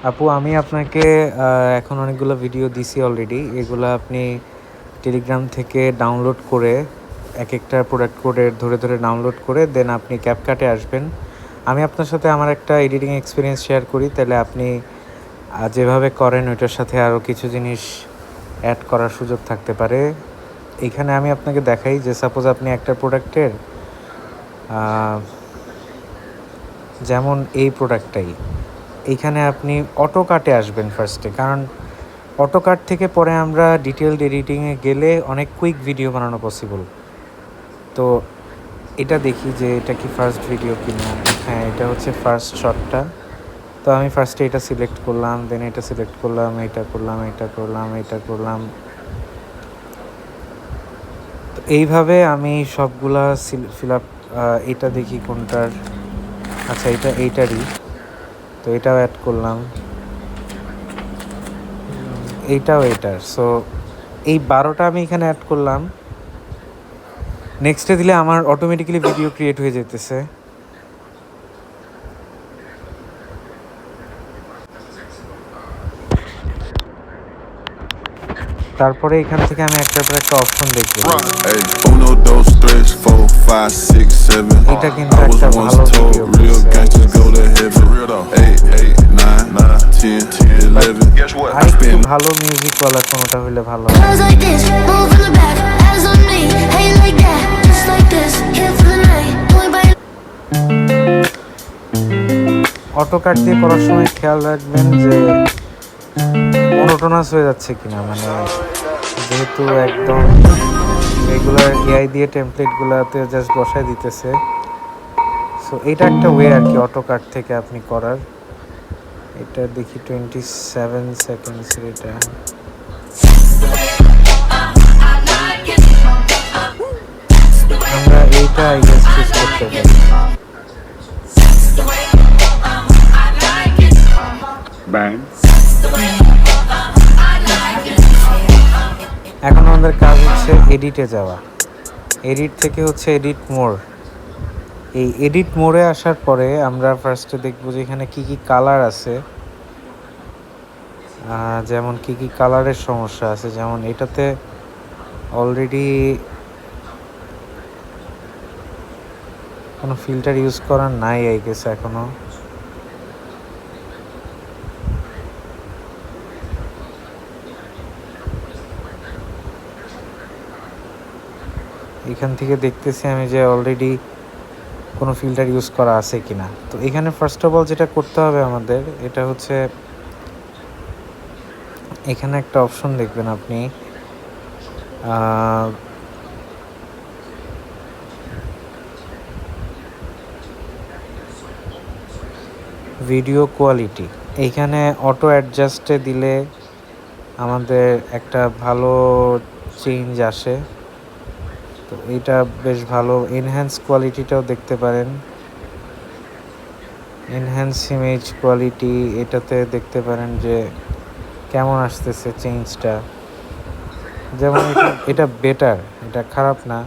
আপু আমি আপনাকে এখন অনেকগুলো ভিডিও দিছি অলরেডি। এগুলা আপনি টেলিগ্রাম থেকে ডাউনলোড করে এক একটা প্রোডাক্ট কোডের ধরে ধরে ডাউনলোড করে দেন আপনি ক্যাপকাটে আসবেন। আমি আপনার সাথে আমার একটা এডিটিং এক্সপিরিয়েন্স শেয়ার করি, তাহলে আপনি যেভাবে করেন ওইটার সাথে আরও কিছু জিনিস অ্যাড করার সুযোগ থাকতে পারে। এইখানে আমি আপনাকে দেখাই যে সাপোজ আপনি একটা প্রোডাক্টের যেমন এই প্রোডাক্টটাই, এইখানে আপনি অটোকাটে আসবেন ফার্স্টে, কারণ অটোকাট থেকে পরে আমরা ডিটেলড এডিটিংয়ে গেলে অনেক কুইক ভিডিও বানানো পসিবল। তো এটা দেখি যে এটা কি ফার্স্ট ভিডিও কিনা। হ্যাঁ, এটা হচ্ছে ফার্স্ট শটটা। তো আমি ফার্স্টে এটা সিলেক্ট করলাম, দেন এটা সিলেক্ট করলাম, এটা করলাম, এটা করলাম, এটা করলাম। তো এইভাবে আমি সবগুলা ফিল আপ। এটা দেখি কোনটার, আচ্ছা এটা এইটারই, তো এটাও অ্যাড করলাম, এইটাও এটার। সো এই 12টা আমি এখানে অ্যাড করলাম। নেক্সটে দিলে আমার অটোমেটিক্যালি ভিডিও ক্রিয়েট হয়ে যেতেছে। তারপরে এখান থেকে আমি একটার পর একটা অপশন দেখব। এটা কিন্তু একটা ভালো ভিডিও আরেকটু ভালো মিউজিকওয়ালা কোনোটা হলে ভালো হয়। অটোকাট দিয়ে করার সময় খেয়াল রাখবেন যে মনোটোনাস হয়ে যাচ্ছে কিনা, মানে যেহেতু একদম রেগুলার এআই দিয়ে টেমপ্লেটগুলোতে জাস্ট বসায় দিতেছে। সো এটা একটা ওয়ে আর কি অটোকাট থেকে আপনি করার। এটা দেখি 27 সেকেন্ডসের, এটা আমরা এইটা আই গেস চুজ করতে পারি। এখন আমাদের কাজ হচ্ছে এডিটে যাওয়া। এডিট থেকে হচ্ছে এডিট মোড। এই এডিট মোডে আসার পরে আমরা ফার্স্টে দেখব যে এখানে কী কী কালার আছে, যেমন কী কী কালারের সমস্যা আছে। যেমন এটাতে অলরেডি কোনো ফিল্টার ইউজ করার নাই আই গেস এখনও। এখান থেকে দেখতেছি আমি যে অলরেডি কোনো ফিল্টার ইউজ করা আছে কি না। তো এখানে ফার্স্ট অফ অল যেটা করতে হবে আমাদের, এটা হচ্ছে এখানে একটা অপশন দেখবেন আপনি, ভিডিও কোয়ালিটি। এইখানে অটো অ্যাডজাস্টে দিলে আমাদের একটা ভালো চেঞ্জ আসে। তো এটা বেশ ভালো। এনহ্যান্স কোয়ালিটিটাও দেখতে পারেন, এনহ্যান্স ইমেজ কোয়ালিটি, এটাতে দেখতে পারেন যে কেমন আসতেছে চেঞ্জটা। যেমন এটা বেটার, এটা খারাপ না।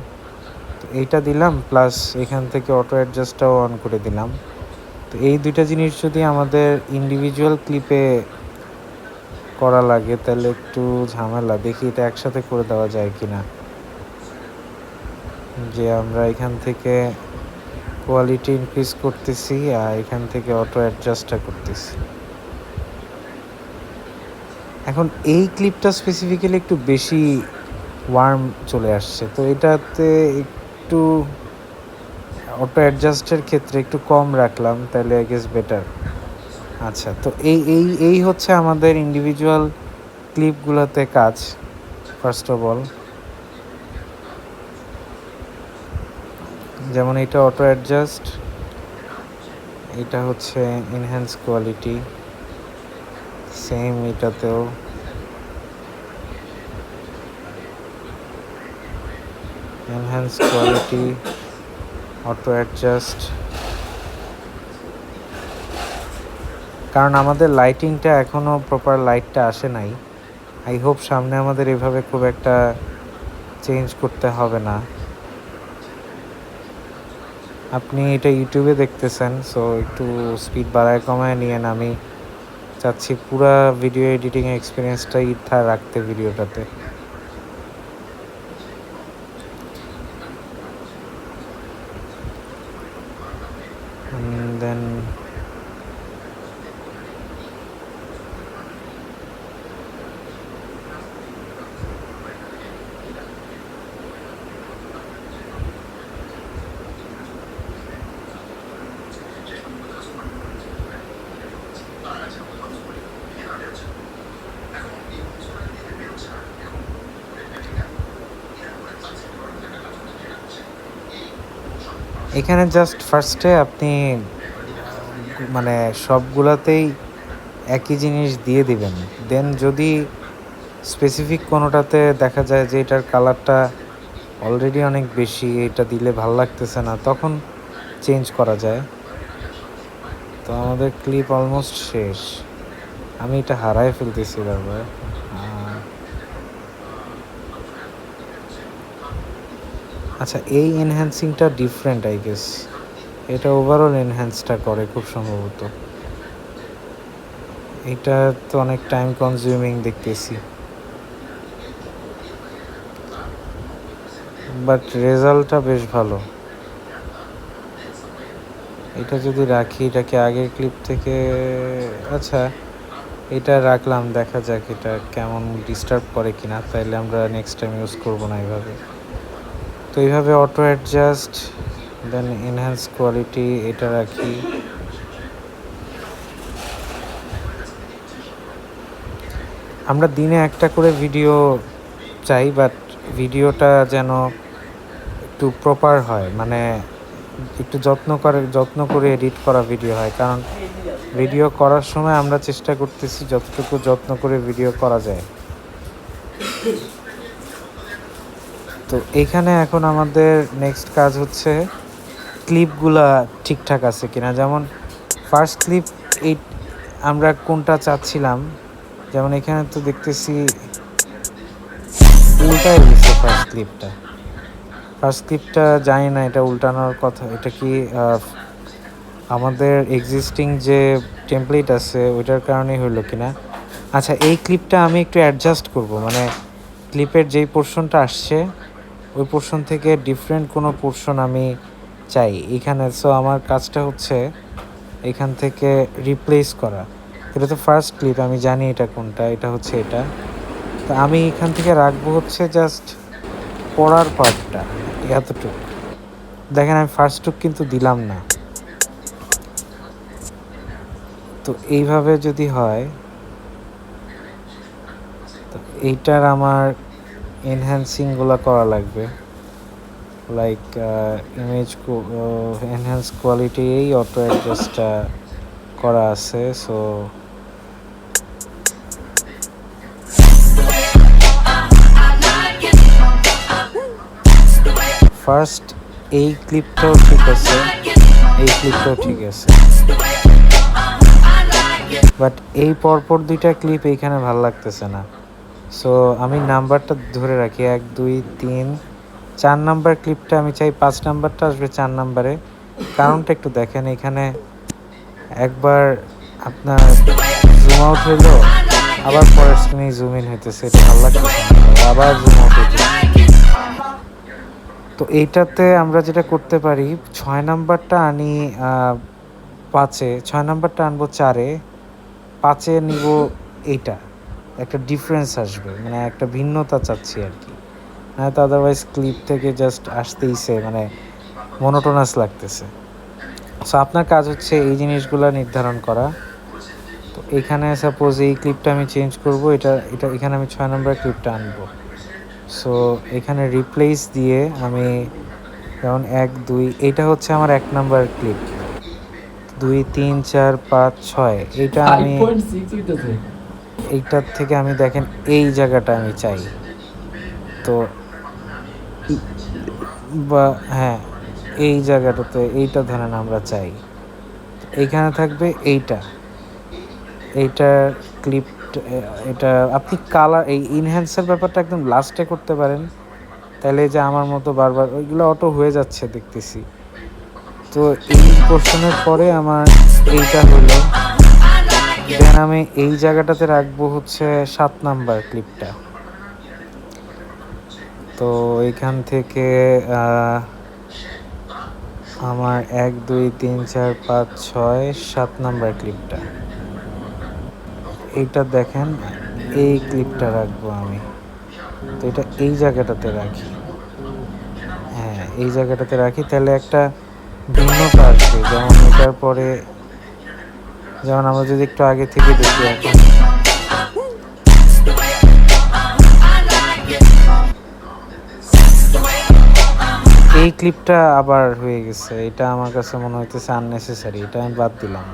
তো এইটা দিলাম, প্লাস এখান থেকে অটো অ্যাডজাস্টটাও অন করে দিলাম। তো এই দুইটা জিনিস যদি আমাদের ইন্ডিভিজুয়াল ক্লিপে করা লাগে তাহলে একটু ঝামেলা। দেখি এটা একসাথে করে দেওয়া যায় কি না, যে আমরা এখান থেকে কোয়ালিটি ইনক্রিজ করতেছি আর এখান থেকে অটো অ্যাডজাস্টটা করতেছি। এখন এই ক্লিপটা স্পেসিফিক্যালি একটু বেশি ওয়ার্ম চলে আসছে, তো এটাতে একটু অটো অ্যাডজাস্টের ক্ষেত্রে একটু কম রাখলাম, তাহলে আই গেস বেটার। আচ্ছা, তো এই হচ্ছে আমাদের ইন্ডিভিজুয়াল ক্লিপগুলোতে কাজ। ফার্স্ট অফ অল যেমন এটা অটো অ্যাডজাস্ট, এটা হচ্ছে এনহ্যান্স কোয়ালিটি, সেম এটাতেও এনহ্যান্স কোয়ালিটি, অটো অ্যাডজাস্ট। কারণ আমাদের লাইটিংটা এখনও প্রপার লাইটটা আসে নাই। আই হোপ সামনে আমাদের এভাবে খুব একটা চেঞ্জ করতে হবে না। আপনি এটা ইউটিউবে দেখতেছেন, সো একটু স্পিড বাড়ায় কমায় নিয়েন। আমি চাচ্ছি পুরা ভিডিও এডিটিং এক্সপিরিয়েন্সটাই রাখতে ভিডিওটাতে। দেন এখানে জাস্ট ফার্স্টে আপনি মানে সবগুলাতেই একই জিনিস দিয়ে দিবেন। দেন যদি স্পেসিফিক কোনোটাতে দেখা যায় যে এটার কালারটা অলরেডি অনেক বেশি, এটা দিলে ভালো লাগতেছে না, তখন চেঞ্জ করা যায়। তো আমাদের ক্লিপ অলমোস্ট শেষ। আমি এটা হারাই ফেলতেছি বারবার। আচ্ছা, এই এনহ্যান্সিংটা ডিফারেন্ট আই গেস, এটা ওভারঅল এনহ্যান্সটা করে খুব সম্ভবত। এটা তো অনেক টাইম কনজিউমিং দেখতেছি, বাট রেজাল্টটা বেশ ভালো। এটা যদি রাখি, এটাকে আগের ক্লিপ থেকে, আচ্ছা এটা রাখলাম, দেখা যাক এটা কেমন ডিস্টার্ব করে কিনা, তাইলে আমরা নেক্সট টাইম ইউজ করবো না এইভাবে। তো এইভাবে অটো অ্যাডজাস্ট, দেন এনহ্যান্স কোয়ালিটি, এটা রাখি। আমরা দিনে একটা করে ভিডিও চাই, বাট ভিডিওটা যেন একটু প্রপার হয়, মানে একটু যত্ন করে এডিট করা ভিডিও হয়। কারণ ভিডিও করার সময় আমরা চেষ্টা করতেছি যতটুকু যত্ন করে ভিডিও করা যায়। তো এইখানে এখন আমাদের নেক্সট কাজ হচ্ছে ক্লিপগুলা ঠিকঠাক আছে কিনা। যেমন ফার্স্ট ক্লিপ এই আমরা কোনটা চাচ্ছিলাম, যেমন এখানে তো দেখতেছি উল্টাই গেছে ফার্স্ট ক্লিপটা জানি না এটা উল্টানোর কথা, এটা কি আমাদের এক্সিস্টিং যে টেমপ্লেট আছে ওইটার কারণেই হইলো কিনা। আচ্ছা, এই ক্লিপটা আমি একটু অ্যাডজাস্ট করব, মানে ক্লিপের যেই পোর্শনটা আসছে ওই পোর্শন থেকে ডিফারেন্ট কোনো পোর্শন আমি চাই এখানে। সো আমার কাজটা হচ্ছে এখান থেকে রিপ্লেস করা। এটা তো ফার্স্ট ক্লিপ, আমি জানি এটা কোনটা, এটা হচ্ছে এটা। তো আমি এখান থেকে রাখবো হচ্ছে জাস্ট পড়ার পার্টটা, এতটুকু। দেখেন আমি ফার্স্ট টুক কিন্তু দিলাম না। তো এইভাবে যদি হয়, তো এইটার আমার এনহ্যান্সিংগুলো করা লাগবে, লাইক ইমেজ এনহ্যান্স কোয়ালিটি, এই অটো অ্যাডজাস্টটা করা আছে। সো ফার্স্ট এই ক্লিপটাও ঠিক আছে, এই ক্লিপটাও ঠিক আছে, বাট এই পরপর দুইটা ক্লিপ এইখানে ভালো লাগতেছে না। সো আমি নাম্বারটা ধরে রাখি, 1 2 3 4 নাম্বার ক্লিপটা আমি চাই 5 নাম্বারটা আসবে 4 নাম্বারে। কারণটা একটু দেখেন, এখানে একবার আপনার জুম আউট হইলো, আবার পরের স্ক্রিনে জুম ইন হইতেছে, এটা ভালো লাগতেছে না, আবার জুম আউট হইতেছে। তো এইটাতে আমরা যেটা করতে পারি, 6 নাম্বারটা আনি 5-এ, 6 নাম্বারটা আনবো 4-এ, 5-এ নিব এইটা, একটা ডিফারেন্স আসবে, মানে একটা ভিন্নতা চাচ্ছি আর কি। না তো আদারওয়াইজ ক্লিপ থেকে জাস্ট আসতেইছে, মানে মনোটোনাস লাগতেছে। সো আপনার কাজ হচ্ছে এই জিনিসগুলো নির্ধারণ করা। তো এখানে সাপোজ এই ক্লিপটা আমি চেঞ্জ করব, এটা এখানে আমি 6 নম্বর ক্লিপটা আনবো। সো এখানে রিপ্লেস দিয়ে আমি যেমন 1 2, এটা হচ্ছে আমার 1 নাম্বার ক্লিপ, 2 3 4 5 6, এইটা আমি এইটার থেকে আমি দেখেন এই জায়গাটা আমি চাই। তো বা হ্যাঁ, এই জায়গাটাতে এইটা ধরেন আমরা চাই, এইখানে থাকবে এইটার ক্লিপ। এটা আপনি কালার, এই ইনহ্যান্সের ব্যাপারটা একদম লাস্টে করতে পারেন, তাহলে যে আমার মতো বারবার ওইগুলো অটো হয়ে যাচ্ছে দেখতেছি। তো এই পোর্শনের পরে আমার এইটা হলো, দেন আমি এই জায়গাটাতে রাখবো হচ্ছে 7 নাম্বার ক্লিপটা। তো এখান থেকে আমার 1 2 3 4 5 6 7 নাম্বার ক্লিপটা, এইটা দেখেন, এই ক্লিপটা রাখবো আমি। তো এটা এই জায়গাটাতে রাখি, হ্যাঁ এই জায়গাটাতে রাখি, তাহলে একটা ভিন্নতা আসবে। যেমন এটার পরে, যেমন আমরা যদি একটু আগে থেকে দেখি, এখন এই ক্লিপটা আবার হয়ে গেছে, এটা আমার কাছে মনে হইতেছে আননেসেসারি, এটা আমি বাদ দিলাম।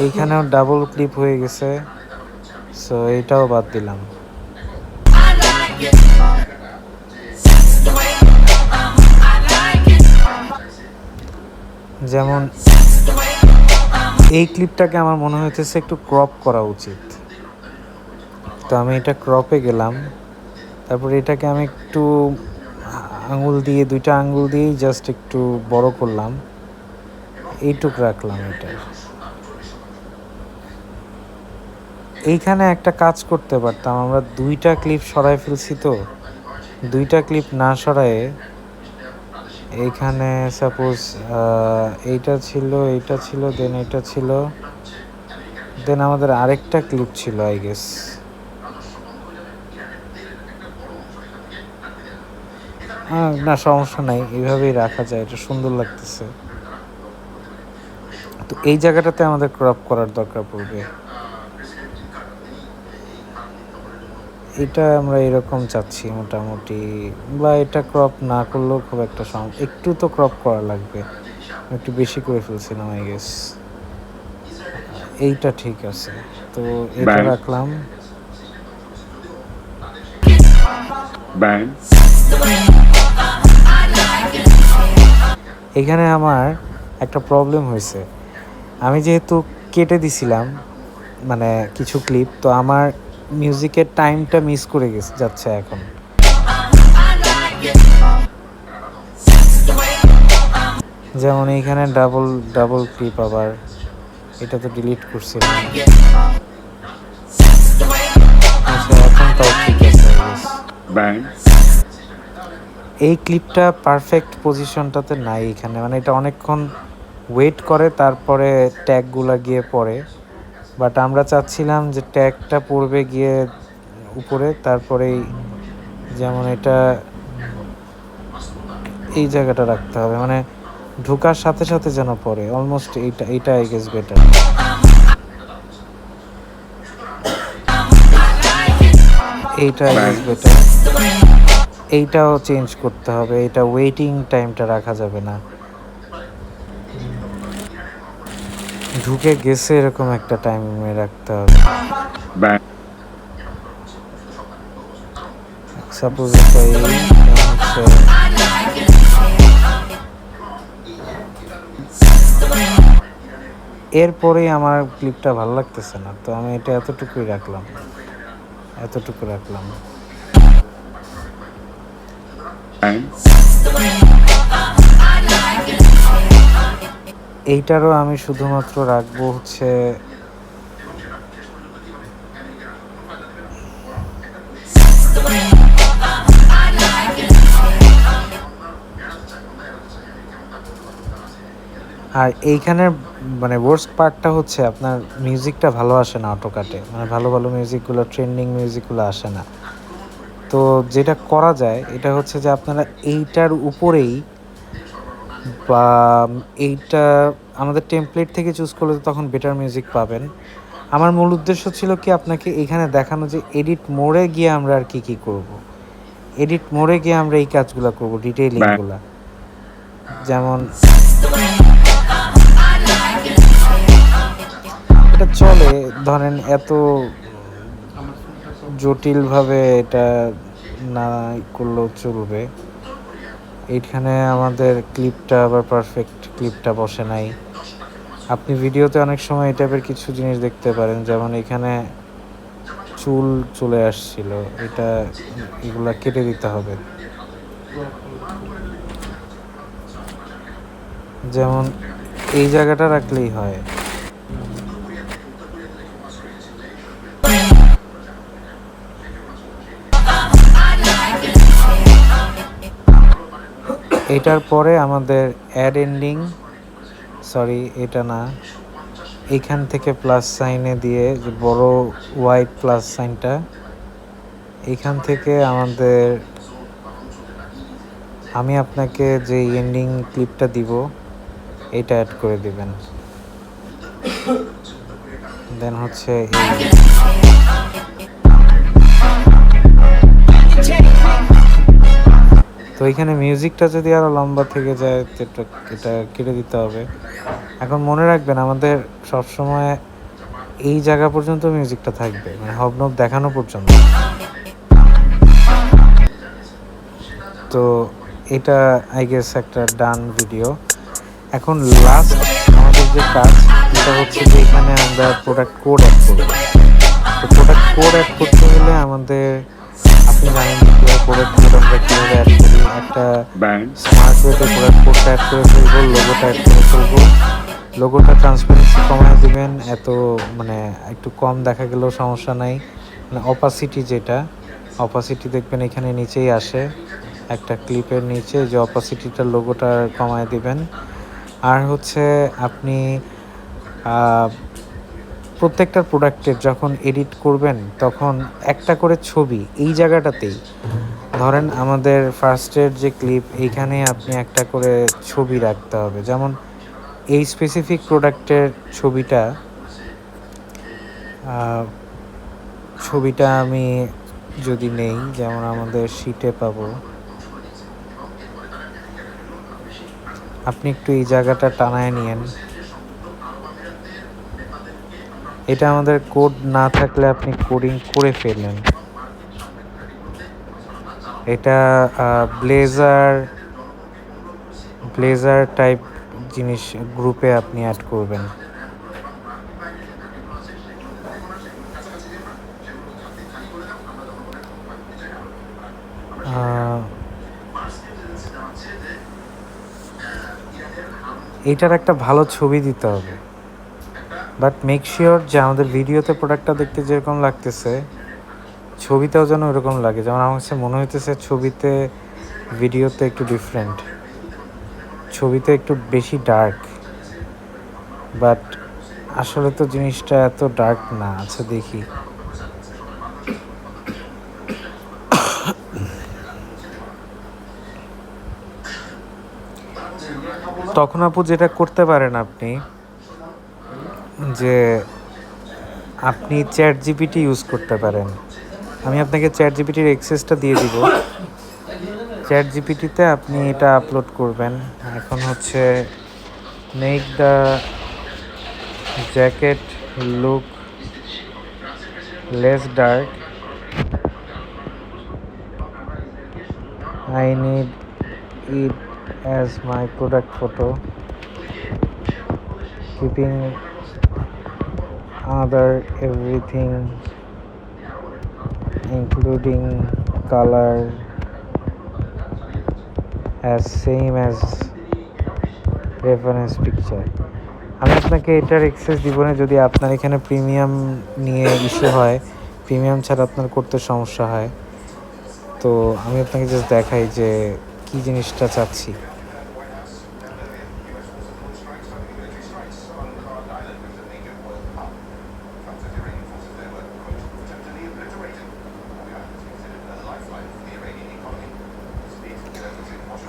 এইখানেও ডাবল ক্লিপ হয়ে গেছে, সো এইটাও বাদ দিলাম। যেমন এই ক্লিপটাকে আমার মনে হইতেছে একটু ক্রপ করা উচিত, তো আমি এটা ক্রপে গেলাম। তারপরে এটাকে আমি একটু আঙুল দিয়ে, 2টা আঙুল দিয়েই জাস্ট একটু বড় করলাম, এইটুক রাখলাম। এটা এইখানে একটা কাজ করতে পারতাম, আমরা 2টা ক্লিপ সরাই ফেলছি, তো 2টা ক্লিপ না সরায়ে এইখানে সাপোজ এইটা ছিল, দেন এটা ছিল, দেন আমাদের আরেকটা ক্লিপ ছিল আই গেস। না সমস্যা নাই, এইভাবেই রাখা যায়, এটা সুন্দর লাগতেছে। তো এই জায়গাটাতে আমাদের ক্রপ করার দরকার পড়বে। এটা আমরা এরকম চাচ্ছি মোটামুটি, বা এটা ক্রপ না করলেও খুব একটা একটু তো ক্রপ করা লাগবে, একটু বেশি করে ফেলছিলাম আই গেস। এইটা ঠিক আছে, তো এটা রাখলাম। এখানে আমার একটা প্রবলেম হয়েছে, আমি যেহেতু কেটে দিছিলাম মানে কিছু ক্লিপ, তো আমার মিউজিকের টাইমটা মিস করে যাচ্ছে এখন। যেমন এইখানে ডাবল ক্লিপ, আবার এটা তো ডিলিট করছিলাম। আচ্ছা এখন তাও ঠিক আছে। এই ক্লিপটা পারফেক্ট পজিশনটাতে নাই এখানে, মানে এটা অনেকক্ষণ ওয়েট করে তারপরে ট্যাগগুলা গিয়ে পড়ে, বাট আমরা চাচ্ছিলাম যে ট্যাগটা পড়বে গিয়ে উপরে, তারপরেই যেমন এটা এই জায়গাটা রাখতে হবে, মানে ঢোকার সাথে সাথে যেন পড়ে অলমোস্ট। এইটা আই গেস বেটার। এইটা আই গেস বেটার। এইটাও চেঞ্জ করতে হবে, এটা ওয়েটিং টাইমটা রাখা যাবে না, ঢুকে গেছে এরকম একটা টাইমে রাখতে হবে। সাপোজ এটা এরপরেই আমার ক্লিপটা ভালো লাগতেছে না, তো আমি এটা এতটুকু রাখলাম। এইটারও আমি শুধুমাত্র রাখবো হচ্ছে আর এইখানের মানে ওয়ার্স্ট পার্টটা হচ্ছে আপনার মিউজিকটা ভালো আসে না অটোকাটে, মানে ভালো মিউজিকগুলো, ট্রেন্ডিং মিউজিকগুলো আসে না। তো যেটা করা যায় এটা হচ্ছে যে আপনারা এইটার উপরেই, বা এইটা আমাদের টেমপ্লেট থেকে চুজ করলে তখন বেটার মিউজিক পাবেন। আমার মূল উদ্দেশ্য ছিল কি আপনাকে এখানে দেখানো যে এডিট মোডে গিয়ে আমরা আর কি করব। এডিট মোডে গিয়ে আমরা এই কাজগুলো করব, ডিটেইলিংগুলো। যেমন এটা চলে, ধরেন এত জটিলভাবে এটা না করলেও চলবে। এইখানে আমাদের ক্লিপটা আবার পারফেক্ট ক্লিপটা বসে নাই। আপনি ভিডিওতে অনেক সময় এই টাইপের কিছু জিনিস দেখতে পারেন, যেমন এখানে চুল চলে আসছিল, এগুলা কেটে দিতে হবে। যেমন এই জায়গাটা রাখলেই হয়। এটার পরে আমাদের অ্যাড এন্ডিং, সরি এটা না, এইখান থেকে প্লাস সাইনে দিয়ে যে বড় হোয়াইট প্লাস সাইনটা, এইখান থেকে আমাদের আমি আপনাকে যে এন্ডিং ক্লিপটা দিব এটা অ্যাড করে দিবেন। দেন হচ্ছে তো এখানে মিউজিকটা যদি আরও লম্বা থেকে যায় এটা কেটে দিতে হবে। এখন মনে রাখবেন আমাদের সবসময় এই জায়গা পর্যন্ত মিউজিকটা থাকবে, মানে হবনব দেখানো পর্যন্ত। তো এটা আই গেস একটা ডান ভিডিও। এখন লাস্ট আমাদের যে কাজ এটা হচ্ছে যে এখানে আমরা প্রোডাক্ট কোড অ্যাড করব। তো প্রোডাক্ট কোড অ্যাড করতে হলে আমাদের, আপনি জানেন যে প্রোডাক্ট কোড আমরা কীভাবে অ্যাড করি। একটা স্মার্ট ওয়েতে প্রোডাক্ট কোডটা অ্যাড করে ফেলবো, লোগোটা অ্যাড করে ফেলবো। লোগোটা ট্রান্সপারেন্সি কমায় দিবেন, এত মানে একটু কম দেখা গেলেও সমস্যা নাই। মানে অপাসিটি যেটা, অপাসিটি দেখবেন এখানে নিচেই আসে, একটা ক্লিপের নিচে যে অপাসিটিটার লোগোটা কমায় দিবেন। আর হচ্ছে আপনি প্রত্যেকটা প্রোডাক্টের যখন এডিট করবেন তখন একটা করে ছবি এই জায়গাটাতেই, ধরেন আমাদের ফার্স্টের যে ক্লিপ এইখানে আপনি একটা করে ছবি রাখতে হবে। যেমন এই স্পেসিফিক প্রোডাক্টের ছবিটা আমি যদি নেই, যেমন আমাদের শিটে পাবো, আপনি একটু এই জায়গাটা টানায় নিয়েন। এটা আমাদের কোড না থাকলে আপনি কোডিং করে ফেললেন। এটা ব্লেজার টাইপ জিনিস গ্রুপে আপনি অ্যাড করবেন। এইটার একটা ভালো ছবি দিতে হবে, বাট মেক শিওর যে আমাদের ভিডিওতে প্রোডাক্টটা দেখতে যেরকম লাগতেছে ছবিতেও যেন ওরকম লাগে। যেমন আমার কাছে মনে হইতেছে ছবিতে ভিডিওতে একটু ডিফারেন্ট, ছবিতে একটু বেশি ডার্ক, বাট আসলে তো জিনিসটা এত ডার্ক না। আচ্ছা দেখি, তখন আপু যেটা করতে পারেন আপনি, যে আপনি চ্যাট জিপিটি ইউজ করতে পারেন। আমি আপনাকে চ্যাট জিপিটির অ্যাক্সেসটা দিয়ে দিব। চ্যাট জিপিটিতে আপনি এটা আপলোড করবেন। এখন হচ্ছে make the jacket look less dark, I need it as my product photo, keeping other everything including color as same as reference picture. আমি আপনাকে এটার অ্যাক্সেস দিব না যদি আপনার এখানে প্রিমিয়াম নিয়ে ইস্যু হয়, প্রিমিয়াম ছাড়া আপনার করতে সমস্যা হয়। তো আমি আপনাকে জাস্ট দেখাই যে কি জিনিসটা চাচ্ছি।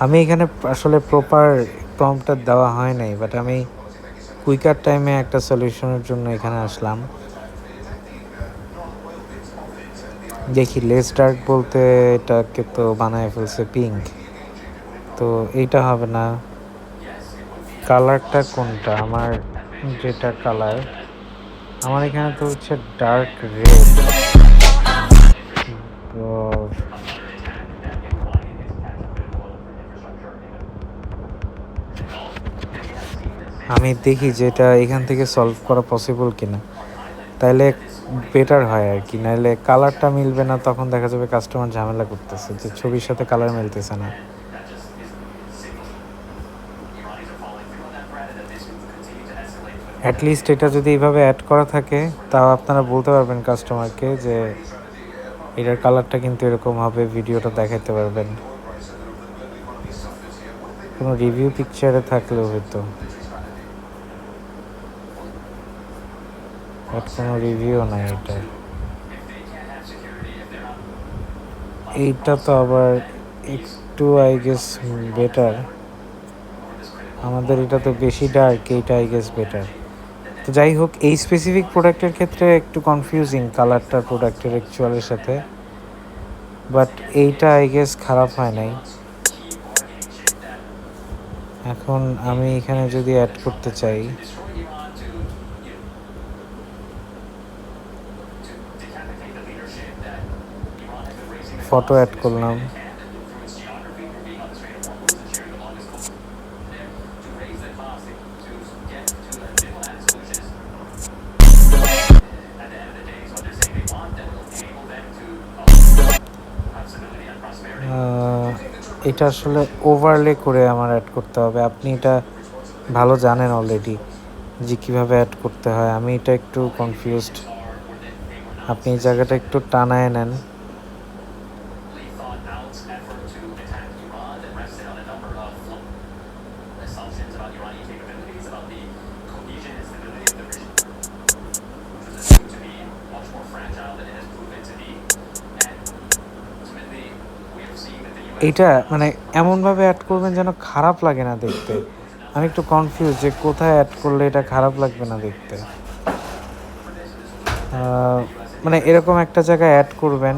আমি এখানে আসলে প্রপার প্রম্পটটা দেওয়া হয় নাই, বাট আমি কুইকার টাইমে একটা সলিউশনের জন্য এখানে আসলাম। দেখি লেস ডার্ক বলতে এটাকে তো বানায় ফেলছে পিঙ্ক, তো এইটা হবে না। কালারটা কোনটা আমার, যেটা কালার আমার এখানে তো হচ্ছে ডার্ক রেড। তো আমি দেখি যে এটা এখান থেকে সলভ করা পসিবল কিনা, তাইলে বেটার হয় আর কি। নাহলে কালারটা মিলবে না, তখন দেখা যাবে কাস্টমার ঝামেলা করতেছে যে ছবির সাথে কালার মিলতেছে না। অ্যাটলিস্ট এটা যদি এইভাবে অ্যাড করা থাকে তাও আপনারা বলতে পারবেন কাস্টমারকে যে এটার কালারটা কিন্তু এরকম হবে, ভিডিওটা দেখাতে পারবেন। কোনো রিভিউ পিকচারে থাকলেও হয়তো, বাট কোনো রিভিউ নাই এটা। এইটা তো আবার একটু আই গেস বেটার, আমাদের এটা তো বেশি ডার্ক, এইটা আই গেস বেটার। তো যাই হোক, এই স্পেসিফিক প্রোডাক্টের ক্ষেত্রে একটু কনফিউজিং কালারটা প্রোডাক্টের অ্যাকচুয়ালের সাথে, বাট এইটা আই গেস খারাপ হয় নাই। এখন আমি এখানে যদি অ্যাড করতে চাই, ফটো অ্যাড করলাম, এটা আসলে ওভারলে করে আমার অ্যাড করতে হবে। আপনি এটা ভালো জানেন অলরেডি যে কীভাবে অ্যাড করতে হয়, আমি এটা একটু কনফিউজড। আপনি এই জায়গাটা একটু টানায় নেন। এটা মানে এমনভাবে অ্যাড করবেন যেন খারাপ লাগে না দেখতে। আমি একটু কনফিউজ যে কোথায় অ্যাড করলে এটা খারাপ লাগবে না দেখতে। মানে এরকম একটা জায়গায় অ্যাড করবেন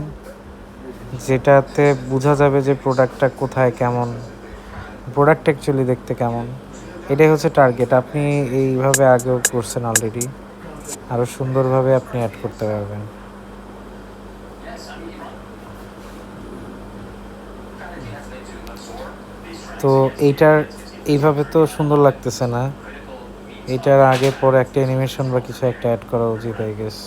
যেটাতে বোঝা যাবে যে প্রোডাক্টটা কোথায় কেমন, প্রোডাক্ট অ্যাকচুয়ালি দেখতে কেমন। এটাই হচ্ছে টার্গেট। আপনি এইভাবে আগেও করছেন অলরেডি, আরও সুন্দরভাবে আপনি অ্যাড করতে পারবেন। তো এইটার এইভাবে তো সুন্দর লাগতেছে না, এইটার আগে পরে একটা অ্যানিমেশন বা কিছু একটা অ্যাড করা উচিত আই গেস।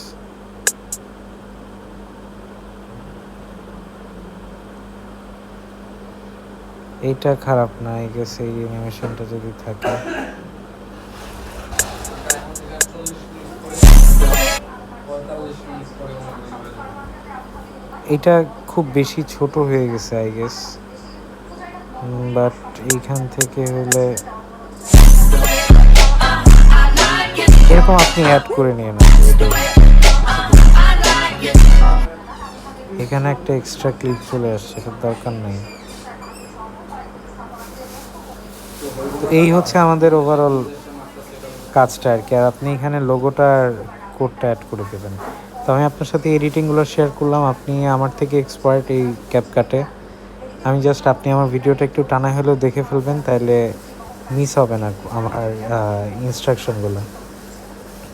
এইটা খারাপ না আই গেস, এই অ্যানিমেশনটা যদি থাকে। এটা খুব বেশি ছোট হয়ে গেছে আই গেস, বাট এইখান থেকে হলে এরকম আপনি অ্যাড করে নিয়ে নেন। এখানে একটা এক্সট্রা ক্লিপ চলে আসছে, এটার দরকার নেই। তো এই হচ্ছে আমাদের ওভারঅল কাজটা আর কি। আর আপনি এখানে লোগোটার কোডটা অ্যাড করে দেবেন। তো আমি আপনার সাথে এডিটিংগুলো শেয়ার করলাম, আপনি আমার থেকে এক্সপার্ট এই ক্যাপকাটে। আমি জাস্ট আপনি আমার ভিডিওটা একটু টানা হলেও দেখে ফেলবেন, তাহলে মিস হবে না আমার ইনস্ট্রাকশনগুলো।